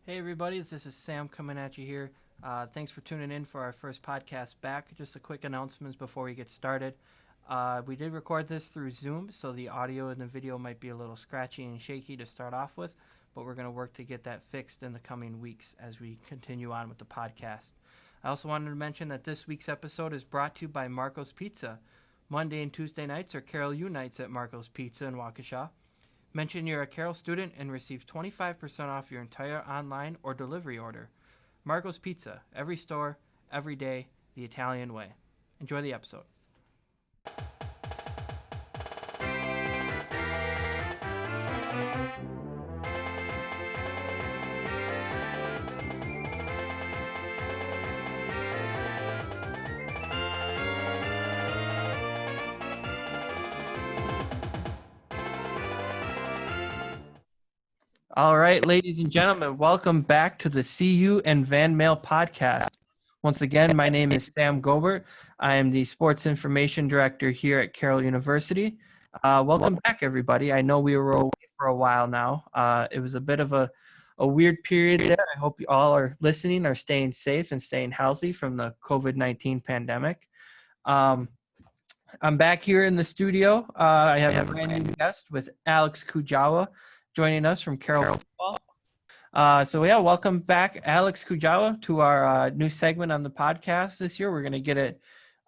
Hey everybody, this is Sam coming at you here. Thanks for tuning in for our first podcast back. Just a quick announcements before we get started. We did record this through Zoom, so the audio and the video might be a little scratchy and shaky to start off with, but we're going to work to get that fixed in the coming weeks as we continue on with the podcast. I also wanted to mention that this week's episode is brought to you by Marco's Pizza. Monday and Tuesday nights are Carol U nights at Marco's Pizza in Waukesha. Mention you're a Carol student and receive 25% off your entire online or delivery order. Marco's Pizza, every store, every day, the Italian way. Enjoy the episode. All right, ladies and gentlemen, welcome back to the CU and Van Mail podcast. Once again, my name is Sam Gobert. I am the Sports Information Director here at Carroll University. Welcome back, everybody. I know we were away for a while now. It was a bit of a weird period there. I hope you all are listening, are staying safe and staying healthy from the COVID-19 pandemic. I'm back here in the studio. I have a brand new guest with Alex Kujawa joining us from Carroll Football. Welcome back, Alex Kujawa, to our new segment on the podcast this year. We're going to get it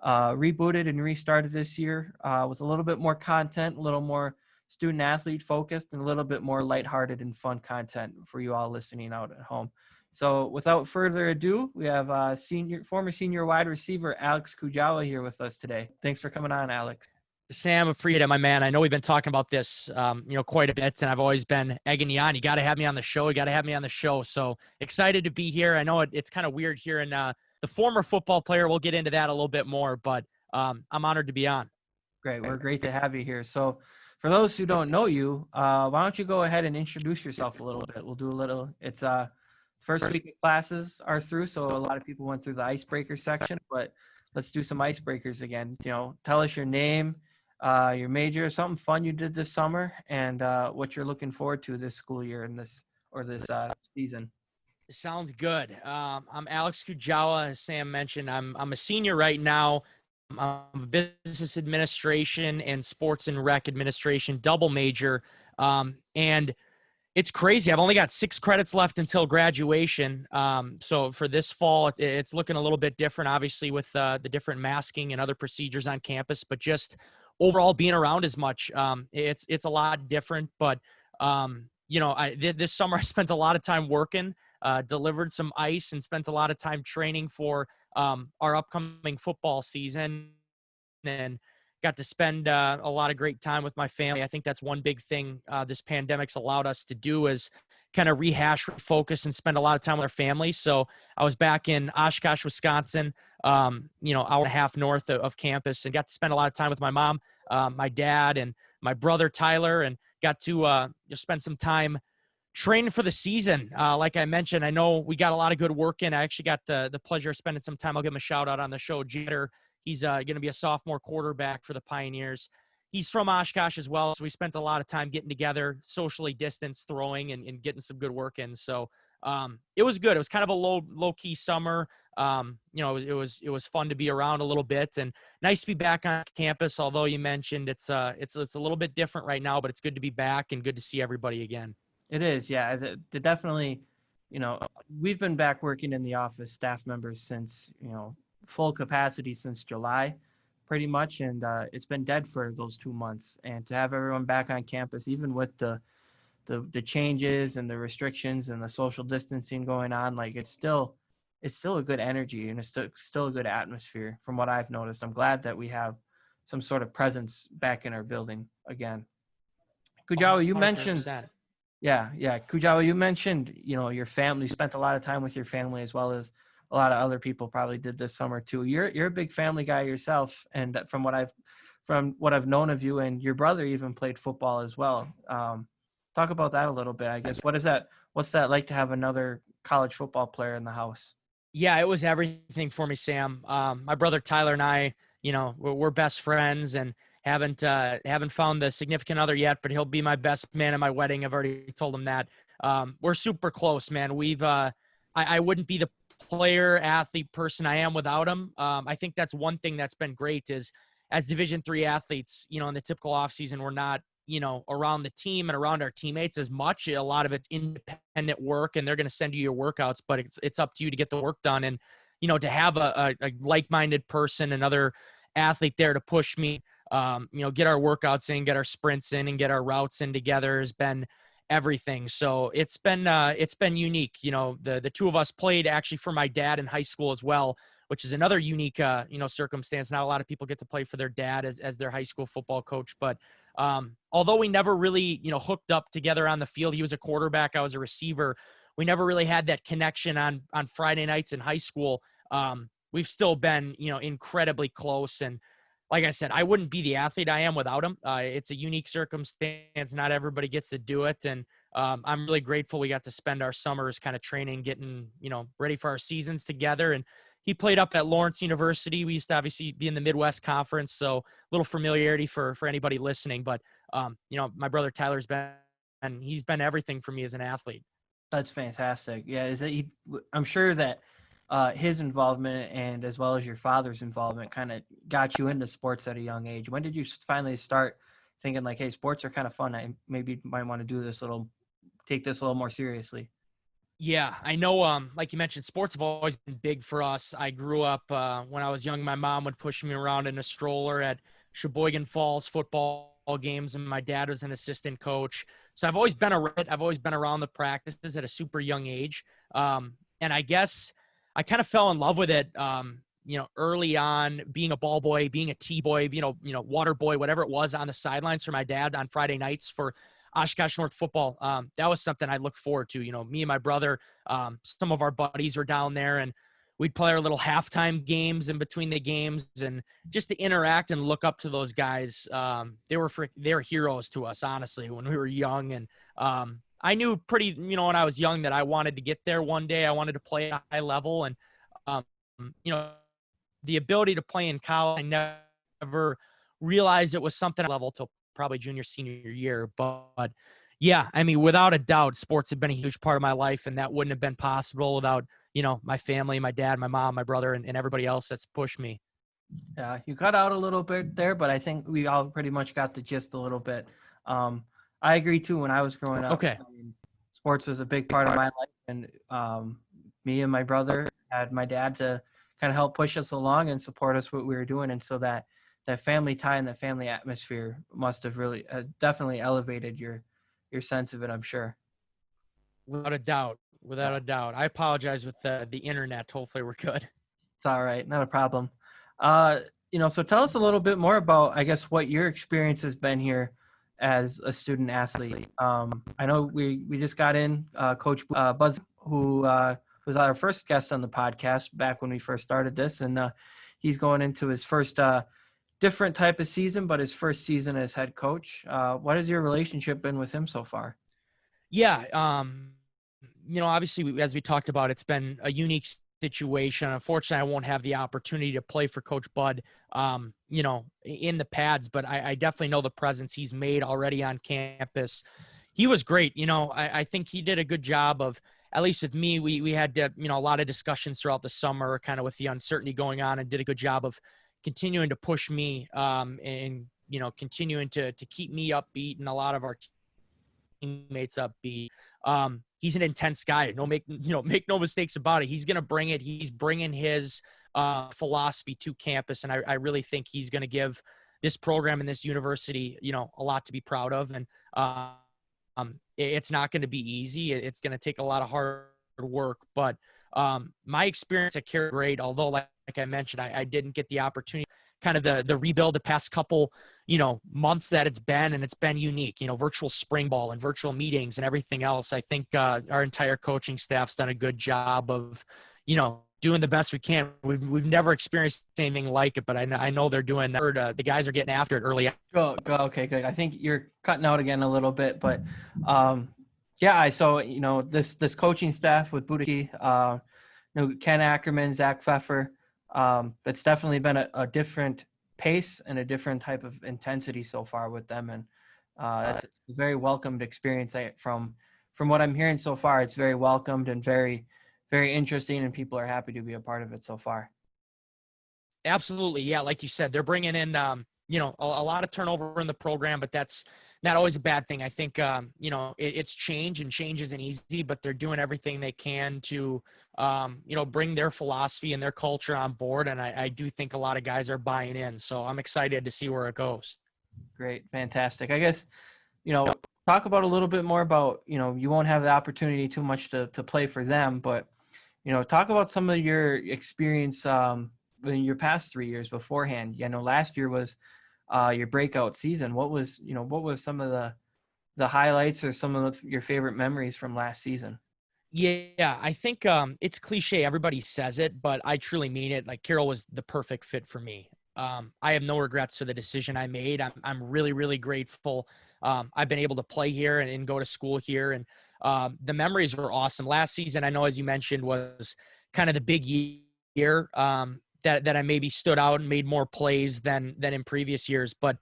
rebooted and restarted this year with a little bit more content, a little more student-athlete focused, and a little bit more lighthearted and fun content for you all listening out at home. So without further ado, we have former senior wide receiver Alex Kujawa here with us today. Thanks for coming on, Alex. Sam, appreciate it, my man. I know we've been talking about this, quite a bit, and I've always been egging you on. You got to have me on the show. So excited to be here. I know it's kind of weird hearing the former football player. We'll get into that a little bit more, but I'm honored to be on. Great. We're great to have you here. So for those who don't know you, why don't you go ahead and introduce yourself a little bit? We'll do a little, it's first week of classes are through, so a lot of people went through the icebreaker section, but let's do some icebreakers again. Tell us your name, your major, something fun you did this summer, and what you're looking forward to this school year and this season. Sounds good. I'm Alex Kujawa. As Sam mentioned, I'm a senior right now. I'm a business administration and sports and rec administration double major. And it's crazy. I've only got 6 credits left until graduation. So for this fall, it's looking a little bit different, obviously, with the different masking and other procedures on campus, but just overall being around as much, it's a lot different. But, this summer I spent a lot of time working, delivered some ice, and spent a lot of time training for our upcoming football season, and got to spend a lot of great time with my family. I think that's one big thing this pandemic's allowed us to do is kind of refocus, and spend a lot of time with our family. So I was back in Oshkosh, Wisconsin, hour and a half north of campus, and got to spend a lot of time with my mom, my dad, and my brother Tyler, and got to just spend some time training for the season. Like I mentioned, I know we got a lot of good work in. I actually got the pleasure of spending some time. I'll give him a shout out on the show. Jeter, he's going to be a sophomore quarterback for the Pioneers. He's from Oshkosh as well, so we spent a lot of time getting together, socially distanced, throwing, and getting some good work in. So it was good. It was kind of a low key summer. It was fun to be around a little bit, and nice to be back on campus. Although you mentioned it's a little bit different right now, but it's good to be back and good to see everybody again. It is, yeah. Definitely, we've been back working in the office, staff members, since, full capacity since July, pretty much. And it's been dead for those 2 months. And to have everyone back on campus, even with the changes and the restrictions and the social distancing going on, like it's still a good energy, and it's still a good atmosphere from what I've noticed. I'm glad that we have some sort of presence back in our building again. Kujawa, you 100%. mentioned... Yeah. Kujawa, you mentioned, your family, spent a lot of time with your family, as well as a lot of other people probably did this summer too. You're a big family guy yourself. And from what I've known of you, and your brother even played football as well. Talk about that a little bit, I guess. What's that like to have another college football player in the house? Yeah, it was everything for me, Sam. My brother Tyler and I, we're best friends, and haven't found the significant other yet, but he'll be my best man at my wedding. I've already told him that. we're super close, man. I wouldn't be the player, athlete, person I am without him. I think that's one thing that's been great is as Division III athletes, in the typical offseason, we're not, around the team and around our teammates as much. A lot of it's independent work, and they're going to send you your workouts, but it's up to you to get the work done. And, to have a like-minded person, another athlete there to push me, get our workouts in, get our sprints in, and get our routes in together has been everything. So it's been unique. The two of us played actually for my dad in high school as well, which is another unique, circumstance. Not a lot of people get to play for their dad as their high school football coach. But although we never really, hooked up together on the field, he was a quarterback, I was a receiver. We never really had that connection on Friday nights in high school. We've still been, incredibly close. And like I said, I wouldn't be the athlete I am without him. It's a unique circumstance. Not everybody gets to do it. And I'm really grateful we got to spend our summers kind of training, getting, ready for our seasons together. And he played up at Lawrence University. We used to obviously be in the Midwest Conference, so a little familiarity for anybody listening. But, my brother Tyler's he's been everything for me as an athlete. That's fantastic. Yeah, I'm sure that his involvement and as well as your father's involvement kind of got you into sports at a young age. When did you finally start thinking like, hey, sports are kind of fun. I maybe might want to take this a little more seriously? Yeah, I know. Like you mentioned, sports have always been big for us. I grew up when I was young. My mom would push me around in a stroller at Sheboygan Falls football games, and my dad was an assistant coach. So I've always been around it. I've always been around the practices at a super young age. And I guess I kind of fell in love with it. Early on, being a ball boy, being a T-boy, water boy, whatever it was, on the sidelines for my dad on Friday nights for Oshkosh North football. That was something I looked forward to. Me and my brother, some of our buddies were down there, and we'd play our little halftime games in between the games, and just to interact and look up to those guys. They were heroes to us, honestly, when we were young. And I knew pretty, when I was young, that I wanted to get there one day. I wanted to play at a high level, and the ability to play in college, I never realized it was something level till probably junior, senior year. But yeah, I mean, without a doubt, sports have been a huge part of my life, and that wouldn't have been possible without, my family, my dad, my mom, my brother, and everybody else that's pushed me. Yeah, you cut out a little bit there, but I think we all pretty much got the gist a little bit. I agree too. When I was growing up, Okay. I mean, sports was a big part of my life, and me and my brother had my dad to kind of help push us along and support us what we were doing, and so that family tie and the family atmosphere must have really definitely elevated your sense of it, I'm sure. Without a doubt. I apologize with the internet. Hopefully we're good. It's all right, not a problem. So tell us a little bit more about, I guess, what your experience has been here as a student athlete. I know we just got in Coach Buzz, who was our first guest on the podcast back when we first started this, and he's going into his first different type of season, but his first season as head coach. What has your relationship been with him so far? Yeah. Obviously, as we talked about, it's been a unique situation. Unfortunately, I won't have the opportunity to play for Coach Bud, in the pads, but I definitely know the presence he's made already on campus. He was great. I think he did a good job of, at least with me, we had, a lot of discussions throughout the summer, kind of with the uncertainty going on, and did a good job of continuing to push me, and, continuing to keep me upbeat and a lot of our teammates upbeat. He's an intense guy. Make no mistakes about it. He's going to bring it. He's bringing his philosophy to campus. And I really think he's going to give this program and this university, a lot to be proud of. And it's not going to be easy. It's going to take a lot of hard work, but my experience at Carroll Grade, although like I mentioned, I didn't get the opportunity, kind of the rebuild the past couple, months that it's been unique, virtual spring ball and virtual meetings and everything else. I think our entire coaching staff's done a good job of, doing the best we can. We've never experienced anything like it, but I know they're doing that. The guys are getting after it early. Go. Okay, good. I think you're cutting out again a little bit, but this coaching staff with Buddha, Ken Ackerman, Zach Pfeffer, it's definitely been a different pace and a different type of intensity so far with them, and that's a very welcomed experience from from what I'm hearing so far, it's very welcomed and very, very interesting, and people are happy to be a part of it so far. Absolutely. Yeah. Like you said, they're bringing in, a lot of turnover in the program, but that's not always a bad thing. I think, it's change, and change isn't easy, but they're doing everything they can to, bring their philosophy and their culture on board. And I do think a lot of guys are buying in. So I'm excited to see where it goes. Great. Fantastic. I guess, talk about a little bit more about, you won't have the opportunity too much to play for them, but, talk about some of your experience in your past 3 years beforehand. Last year was your breakout season. What was some of the highlights or some of your favorite memories from last season? Yeah, I think it's cliche. Everybody says it, but I truly mean it. Like, Carroll was the perfect fit for me. I have no regrets for the decision I made. I'm really, really grateful. I've been able to play here and go to school here, and the memories were awesome. Last season, I know, as you mentioned, was kind of the big year that I maybe stood out and made more plays than in previous years. But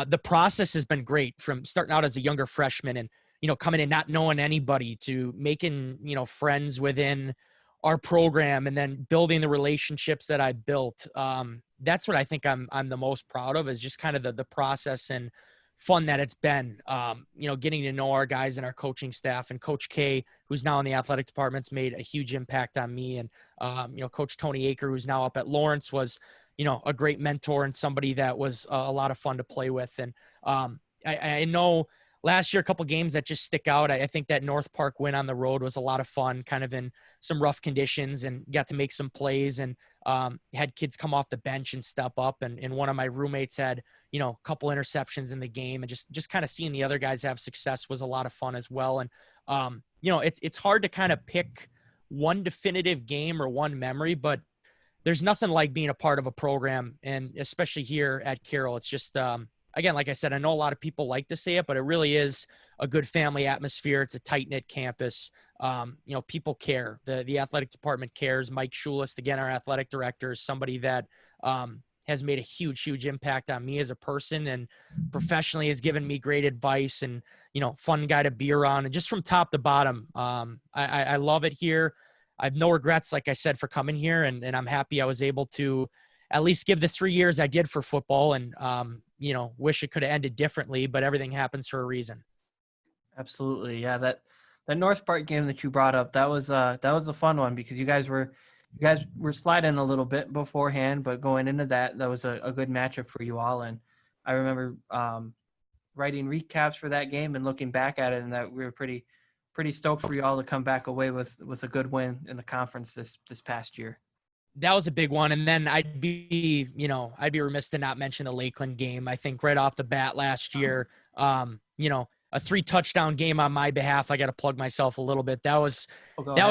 the process has been great, from starting out as a younger freshman and coming in not knowing anybody, to making friends within our program, and then building the relationships that I built. That's what I think I'm the most proud of, is just kind of the process and fun that it's been. Getting to know our guys and our coaching staff, and Coach K, who's now in the athletic department's made a huge impact on me. And Coach Tony Aker, who's now up at Lawrence, was a great mentor and somebody that was a lot of fun to play with. And I know last year, a couple games that just stick out. I think that North Park win on the road was a lot of fun, kind of in some rough conditions, and got to make some plays, and had kids come off the bench and step up. And one of my roommates had, a couple interceptions in the game, and just kind of seeing the other guys have success was a lot of fun as well. And, it's hard to kind of pick one definitive game or one memory, but there's nothing like being a part of a program, and especially here at Carroll. It's just, again, like I said, I know a lot of people like to say it, but it really is a good family atmosphere. It's a tight-knit campus. People care. The athletic department cares. Mike Schulist, again, our athletic director, is somebody that has made a huge, huge impact on me as a person, and professionally has given me great advice, and, fun guy to be around. And just from top to bottom, I love it here. I have no regrets, like I said, for coming here, and I'm happy I was able to at least give the 3 years I did for football, and, wish it could have ended differently, but everything happens for a reason. Absolutely. Yeah. That North Park game that you brought up, that was a fun one, because you guys were sliding a little bit beforehand, but going into that was a good matchup for you all. And I remember writing recaps for that game and looking back at it, and that we were pretty stoked for you all to come back away with a good win in the conference this past year. That was a big one. And then I'd be remiss to not mention the Lakeland game. I think right off the bat last year, a 3-touchdown game on my behalf. I got to plug myself a little bit. That was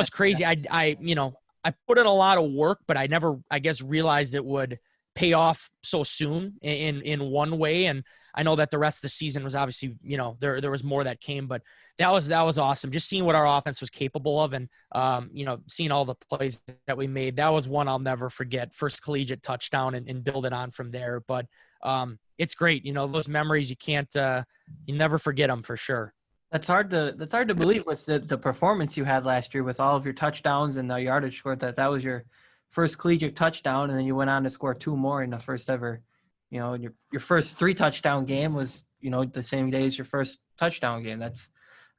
crazy. I put in a lot of work, but I never, I guess, realized it would pay off so soon in one way. And I know that the rest of the season was obviously, there was more that came, but that was awesome. Just seeing what our offense was capable of, and, seeing all the plays that we made. That was one I'll never forget. First collegiate touchdown, and build it on from there. But it's great. Those memories, you never forget them, for sure. That's hard to believe, with the performance you had last year, with all of your touchdowns and the yardage scored, that was your first collegiate touchdown, and then you went on to score 2 more in the first ever, your first 3 touchdown game was, the same day as your first touchdown game.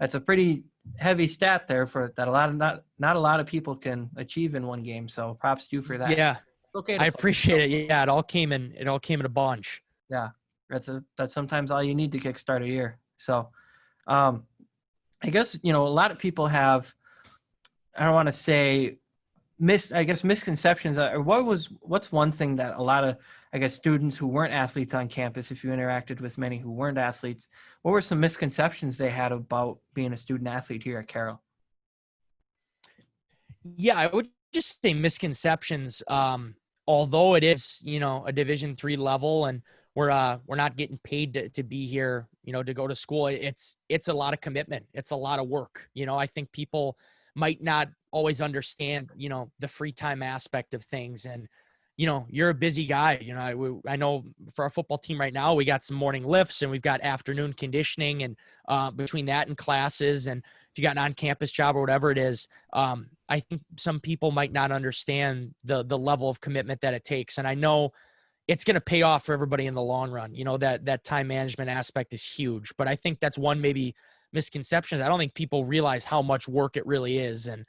That's a pretty heavy stat there for that. Not a lot of people can achieve in one game. So props to you for that. Yeah. Okay. I appreciate it. Yeah. It all came in a bunch. Yeah. That's sometimes all you need to kickstart a year. So, I guess, a lot of people have, I don't want to say misconceptions. What's one thing that a lot of, I guess, students who weren't athletes on campus, if you interacted with many who weren't athletes, what were some misconceptions they had about being a student athlete here at Carroll? Yeah, I would just say misconceptions. Although it is, a Division III level, and we're not getting paid to be here, to go to school. It's a lot of commitment. It's a lot of work. I think people might not always understand, the free time aspect of things. And, you're a busy guy. I know for our football team right now, we got some morning lifts and we've got afternoon conditioning, and between that and classes, and if you got an on-campus job or whatever it is, I think some people might not understand the level of commitment that it takes. And I know it's going to pay off for everybody in the long run. That time management aspect is huge, but I think that's one maybe misconception. I don't think people realize how much work it really is. And,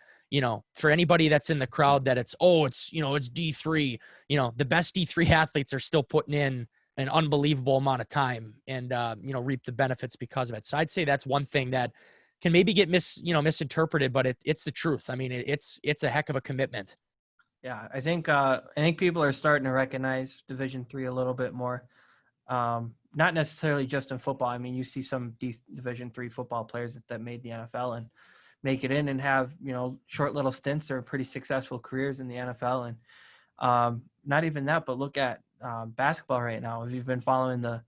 for anybody that's in the crowd that it's D3, the best D3 athletes are still putting in an unbelievable amount of time and, reap the benefits because of it. So I'd say that's one thing that can maybe get misinterpreted, but it's the truth. I mean, it's a heck of a commitment. Yeah, I think people are starting to recognize Division III a little bit more. Not necessarily just in football. I mean, you see some Division III football players that made the NFL and make it in and have, short little stints or pretty successful careers in the NFL. And not even that, but look at basketball right now. If you've been following the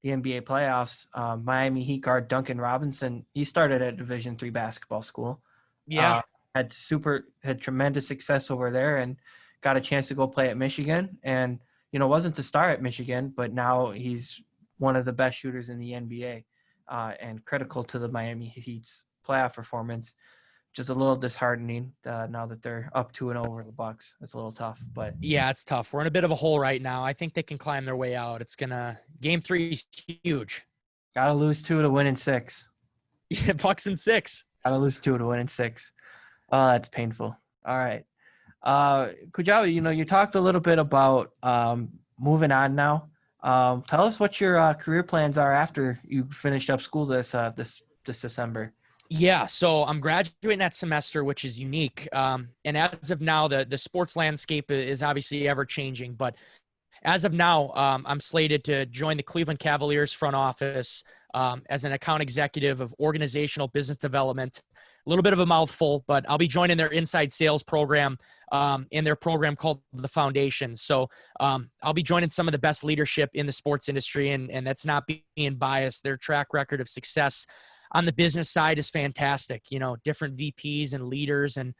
NBA playoffs, Miami Heat guard Duncan Robinson, he started at Division III basketball school. Yeah. Had tremendous success over there and got a chance to go play at Michigan. And, wasn't to start at Michigan, but now he's one of the best shooters in the NBA and critical to the Miami Heat's playoff performance. Just a little disheartening now that they're up 2-0 over the Bucks. It's a little tough, but yeah, it's tough. We're in a bit of a hole right now. I think they can climb their way out. Game 3 is huge. Gotta lose 2 to win in 6. Yeah, Bucks in 6. Gotta lose 2 to win in 6. Oh, that's painful. All right. Kujawa, you talked a little bit about moving on now. Tell us what your career plans are after you finished up school this December. Yeah, so I'm graduating that semester, which is unique. And as of now, the sports landscape is obviously ever changing. But as of now, I'm slated to join the Cleveland Cavaliers front office as an account executive of organizational business development. A little bit of a mouthful, but I'll be joining their inside sales program in their program called the Foundation. So I'll be joining some of the best leadership in the sports industry, and that's not being biased. Their track record of success on the business side is fantastic. Different VPs and leaders and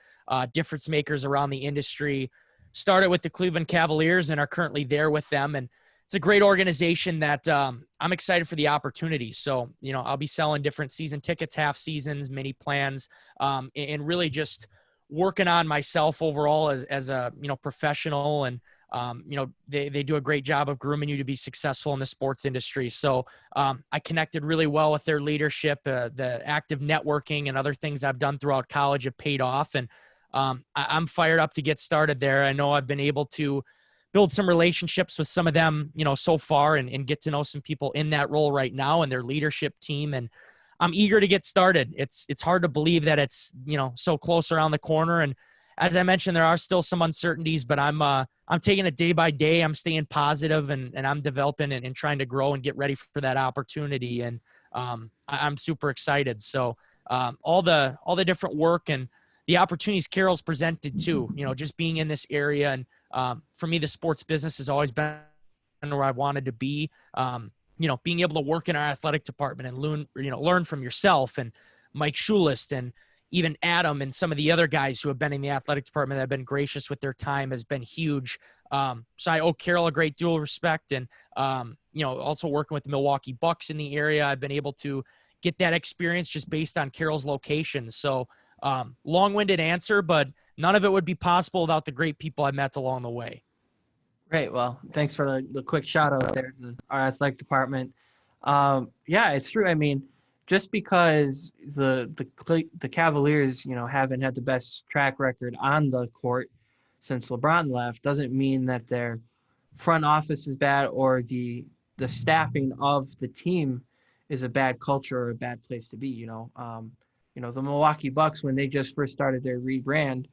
difference makers around the industry started with the Cleveland Cavaliers and are currently there with them. And it's a great organization that I'm excited for the opportunity. So, I'll be selling different season tickets, half seasons, mini plans, and really just working on myself overall as a, professional. And, they do a great job of grooming you to be successful in the sports industry. So I connected really well with their leadership. The active networking and other things I've done throughout college have paid off. And I'm fired up to get started there. I know I've been able to build some relationships with some of them, so far and get to know some people in that role right now and their leadership team. And I'm eager to get started. It's hard to believe that it's, so close around the corner. And as I mentioned, there are still some uncertainties, but I'm taking it day by day. I'm staying positive and I'm developing and trying to grow and get ready for that opportunity. And I'm super excited. So all the different work and the opportunities Carol's presented too, just being in this area. And for me, the sports business has always been where I wanted to be. Being able to work in our athletic department and learn from yourself and Mike Schulist and even Adam and some of the other guys who have been in the athletic department that have been gracious with their time has been huge. So I owe Carol a great deal of respect. And, also working with the Milwaukee Bucks in the area, I've been able to get that experience just based on Carol's location. So long-winded answer, but none of it would be possible without the great people I met along the way. Great. Well, thanks for the quick shout out there to our athletic department. Yeah, it's true. I mean, just because the Cavaliers, haven't had the best track record on the court since LeBron left, doesn't mean that their front office is bad or the staffing of the team is a bad culture or a bad place to be. The Milwaukee Bucks, when they just first started their rebrand,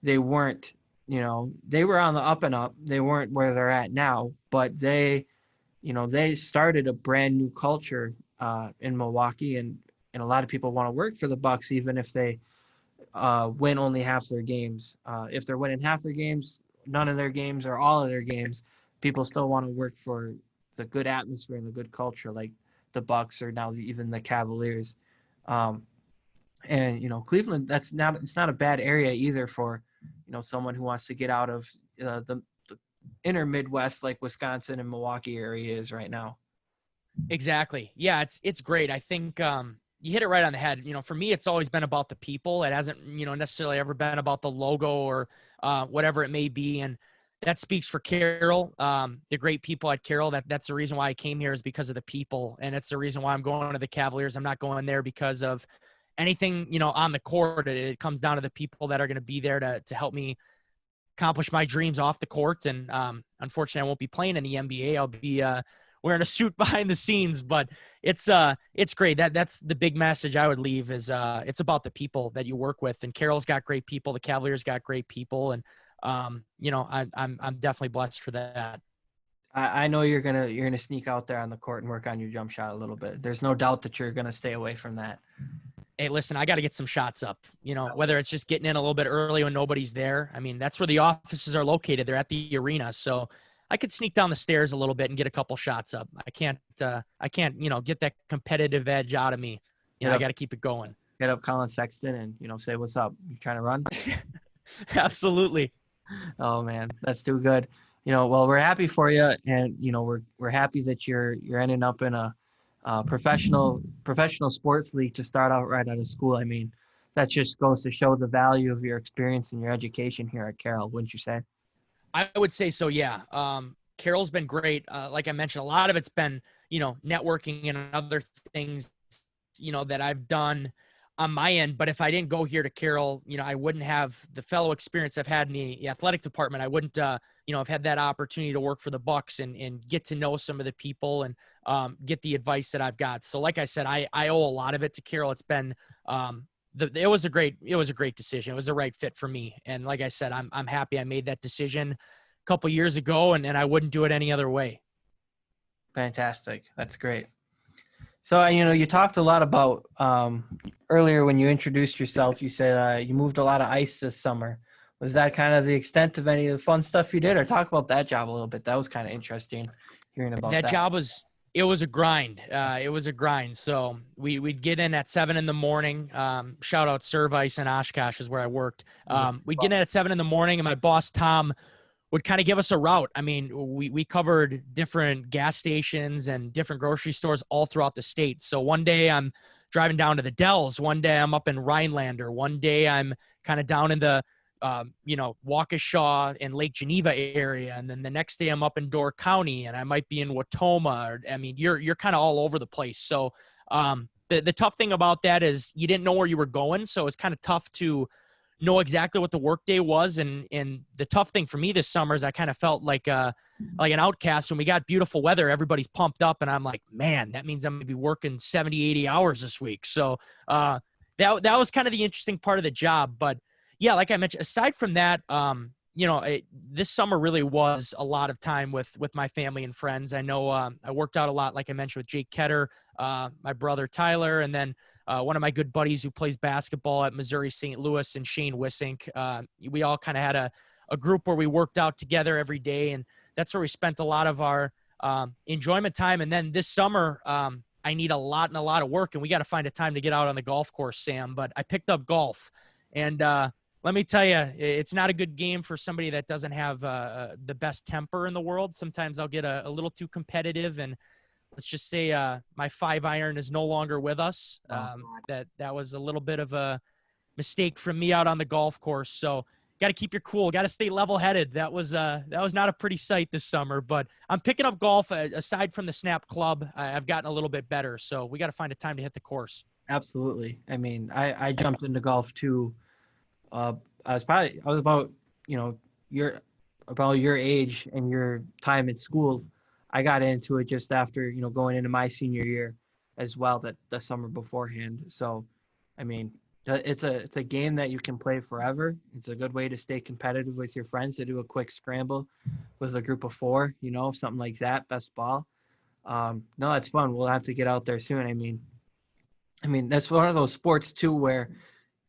they weren't, they were on the up and up. They weren't where they're at now, but they started a brand new culture in Milwaukee, and a lot of people want to work for the Bucks, even if they win only half their games. If they're winning half their games, none of their games, or all of their games, people still want to work for the good atmosphere and the good culture, like the Bucks or now even the Cavaliers. And Cleveland, it's not a bad area either for someone who wants to get out of the inner Midwest like Wisconsin and Milwaukee area is right now. Exactly. Yeah, it's great. I think you hit it right on the head. For me, it's always been about the people. It hasn't, necessarily ever been about the logo or whatever it may be. And that speaks for Carroll. The great people at Carroll. That's the reason why I came here, is because of the people, and it's the reason why I'm going to the Cavaliers. I'm not going there because of anything, on the court. It comes down to the people that are going to be there to help me accomplish my dreams off the court. And unfortunately, I won't be playing in the NBA. I'll be wearing a suit behind the scenes, but it's great. That's the big message I would leave is it's about the people that you work with. And Carroll's got great people. The Cavaliers got great people. And I'm definitely blessed for that. I know you're gonna sneak out there on the court and work on your jump shot a little bit. There's no doubt that you're gonna stay away from that. Hey, listen, I got to get some shots up, whether it's just getting in a little bit early when nobody's there. I mean, that's where the offices are located. They're at the arena. So I could sneak down the stairs a little bit and get a couple shots up. I can't, get that competitive edge out of me. I got to keep it going. Get up Colin Sexton and, say, what's up? You trying to run? Absolutely. Oh man, that's too good. Well, we're happy for you. And, we're happy that you're ending up in a professional sports league to start out right out of school. I mean, that just goes to show the value of your experience and your education here at Carroll, wouldn't you say? I would say so, yeah. Carroll's been great. Like I mentioned, a lot of it's been, networking and other things, that I've done on my end. But if I didn't go here to Carroll, I wouldn't have the fellow experience I've had in the athletic department. I wouldn't, have had that opportunity to work for the Bucks and get to know some of the people and get the advice that I've got. So like I said, I owe a lot of it to Carroll. It's been, it was a great decision. It was the right fit for me. And like I said, I'm happy I made that decision a couple years ago, and I wouldn't do it any other way. Fantastic. That's great. So, you talked a lot about earlier when you introduced yourself, you said you moved a lot of ice this summer. Was that kind of the extent of any of the fun stuff you did, or talk about that job a little bit? That was kind of interesting hearing about that. That job it was a grind. It was a grind. So we'd get in at 7 a.m. Shout out Service in Oshkosh is where I worked. We'd get in at 7 a.m. and my boss, Tom, would kind of give us a route. I mean, we covered different gas stations and different grocery stores all throughout the state. So one day I'm driving down to the Dells. One day I'm up in Rhinelander. One day I'm kind of down in the, Waukesha and Lake Geneva area. And then the next day I'm up in Door County and I might be in Watoma. You're kind of all over the place. So the tough thing about that is you didn't know where you were going. So it's kind of tough to know exactly what the workday was. And the tough thing for me this summer is I kind of felt like an outcast. When we got beautiful weather, everybody's pumped up and I'm like, man, that means I'm going to be working 70, 80 hours this week. So that was kind of the interesting part of the job. But yeah, like I mentioned, aside from that, this summer really was a lot of time with my family and friends. I know I worked out a lot, like I mentioned, with Jake Ketter, my brother Tyler, and then one of my good buddies who plays basketball at Missouri St. Louis, and Shane Wissink. We all kind of had a group where we worked out together every day, and that's where we spent a lot of our enjoyment time. And then this summer, I need a lot of work, and we got to find a time to get out on the golf course, Sam. But I picked up golf, and let me tell you, it's not a good game for somebody that doesn't have the best temper in the world. Sometimes I'll get a little too competitive, and let's just say my 5-iron is no longer with us. That was a little bit of a mistake from me out on the golf course. So got to keep your cool. Got to stay level-headed. That was not a pretty sight this summer. But I'm picking up golf. Aside from the Snap Club, I've gotten a little bit better. So we got to find a time to hit the course. Absolutely. I mean, I jumped into golf too. I was about your age and your time at school. I got into it just after going into my senior year as well, that the summer beforehand. So I mean, it's a game that you can play forever. It's a good way to stay competitive with your friends, to do a quick scramble with a group of 4, something like that, best ball. No, it's fun. We'll have to get out there soon. I mean that's one of those sports too where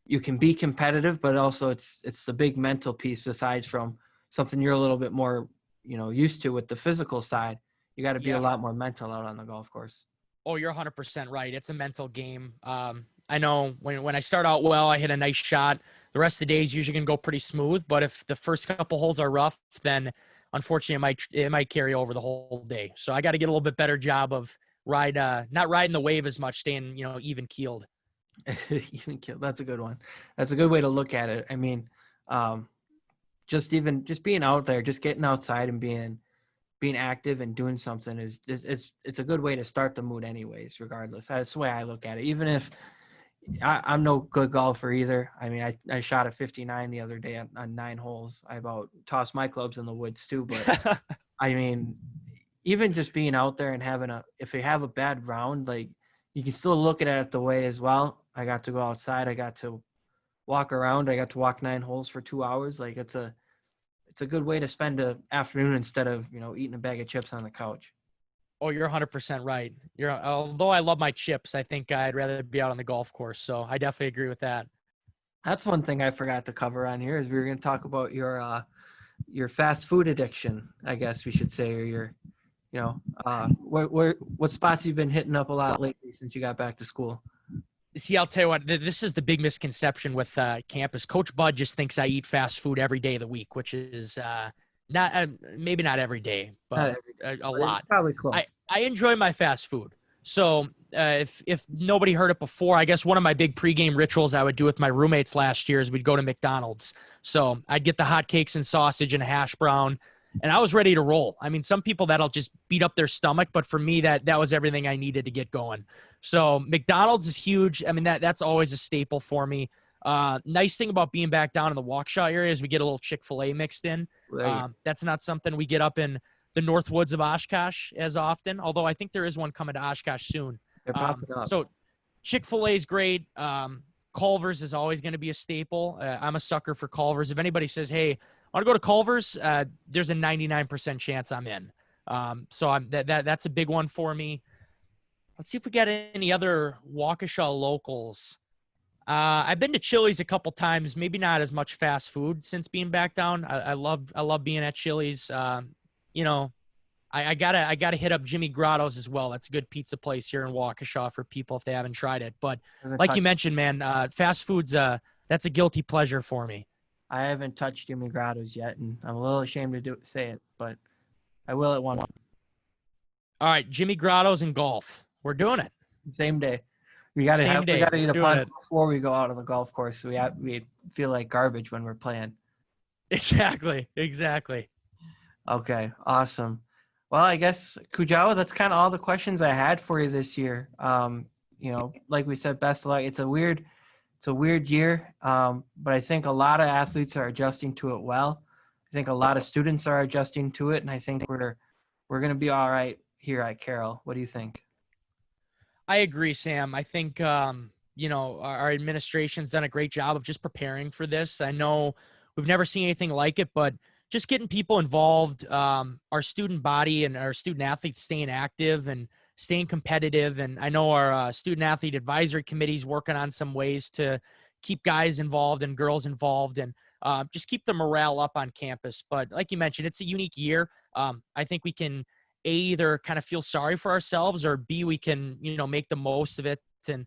you can be competitive, but also it's the big mental piece. Aside from something you're a little bit more, used to with the physical side, you got to be a lot more mental out on the golf course. Oh, you're 100% right. It's a mental game. I know when I start out well, I hit a nice shot. The rest of the day is usually going to go pretty smooth. But if the first couple holes are rough, then unfortunately, it might carry over the whole day. So I got to get a little bit better job of not riding the wave as much, staying, even keeled. Even kill. That's a good one. That's a good way to look at it. I mean, um, just being out there, just getting outside and being active and doing something is it's a good way to start the mood anyways, regardless. That's the way I look at it. Even if I'm no good golfer either. I mean, I shot a 59 the other day on 9 holes. I about tossed my clubs in the woods too, but I mean, even just being out there and if you have a bad round, like you can still look at it the way as well. I got to go outside. I got to walk around. I got to walk 9 holes for 2 hours. Like it's a good way to spend a afternoon instead of, eating a bag of chips on the couch. Oh, you're 100% right. Although I love my chips, I think I'd rather be out on the golf course. So I definitely agree with that. That's one thing I forgot to cover on here is we were going to talk about your fast food addiction, I guess we should say, or what spots you've been hitting up a lot lately since you got back to school. See, I'll tell you what, this is the big misconception with campus. Coach Bud just thinks I eat fast food every day of the week, which is maybe not every day, but a lot. Probably close. I enjoy my fast food. So if nobody heard it before, I guess one of my big pregame rituals I would do with my roommates last year is we'd go to McDonald's. So I'd get the hotcakes and sausage and a hash brown, and I was ready to roll. I mean, some people that'll just beat up their stomach, but for me, that was everything I needed to get going. So McDonald's is huge. I mean, that's always a staple for me. Nice thing about being back down in the Waukesha area is we get a little Chick-fil-A mixed in. That's not something we get up in the North Woods of Oshkosh as often, although I think there is one coming to Oshkosh soon. They're popping up. So Chick-fil-A is great. Culver's is always going to be a staple. I'm a sucker for Culver's. If anybody says, hey, I want to go to Culver's, there's a 99% chance I'm in. So that's a big one for me. Let's see if we got any other Waukesha locals. I've been to Chili's a couple times, maybe not as much fast food since being back down. I love being at Chili's. I gotta hit up Jimmy Grotto's as well. That's a good pizza place here in Waukesha for people if they haven't tried it. But like you mentioned, man, fast food's that's a guilty pleasure for me. I haven't touched Jimmy Grotto's yet, and I'm a little ashamed to say it, but I will at one. All right, Jimmy Grotto's and golf. We're doing it. Same day. We gotta eat a punch before we go out on the golf course. So we feel like garbage when we're playing. Exactly. Okay, awesome. Well, I guess Kujawa, that's kind of all the questions I had for you this year. Like we said, best of luck. It's a weird year, but I think a lot of athletes are adjusting to it well. I think a lot of students are adjusting to it, and I think we're going to be all right here at Carroll. What do you think? I agree, Sam. I think, our administration's done a great job of just preparing for this. I know we've never seen anything like it, but just getting people involved, our student body and our student athletes staying active and staying competitive. And I know our student athlete advisory committee is working on some ways to keep guys involved and girls involved and just keep the morale up on campus. But like you mentioned, it's a unique year. I think we can either kind of feel sorry for ourselves or B, we can, make the most of it and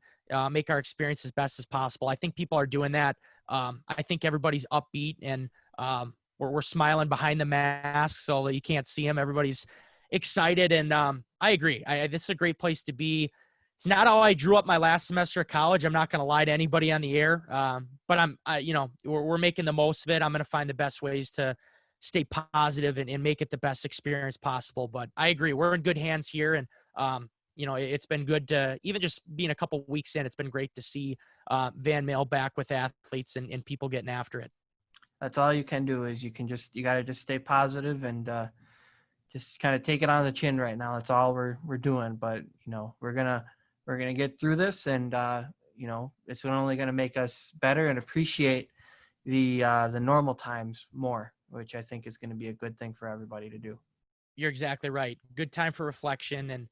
make our experience as best as possible. I think people are doing that. I think everybody's upbeat and we're smiling behind the mask so that you can't see them. Everybody's excited. And I agree. This is a great place to be. It's not how I drew up my last semester of college. I'm not going to lie to anybody on the air. But we're making the most of it. I'm going to find the best ways to stay positive and make it the best experience possible. But I agree. We're in good hands here. And, it's been good to even just being a couple weeks in, it's been great to see Van Male back with athletes and people getting after it. That's all you can do is you got to just stay positive and just kind of take it on the chin right now. That's all we're doing. But, we're going to get through this and, it's only going to make us better and appreciate the normal times more, which I think is going to be a good thing for everybody to do. You're exactly right. Good time for reflection. And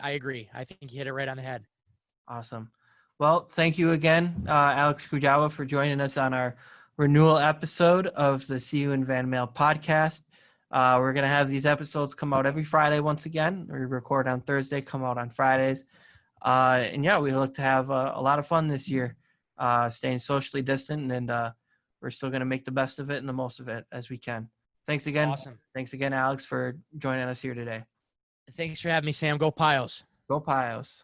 I agree. I think you hit it right on the head. Awesome. Well, thank you again, Alex Kujawa, for joining us on our renewal episode of the See You in Van Male podcast. We're going to have these episodes come out every Friday once again. We record on Thursday, come out on Fridays. We look to have a lot of fun this year, staying socially distant, and we're still going to make the best of it and the most of it as we can. Thanks again. Awesome. Thanks again, Alex, for joining us here today. Thanks for having me, Sam. Go Pios. Go Pios.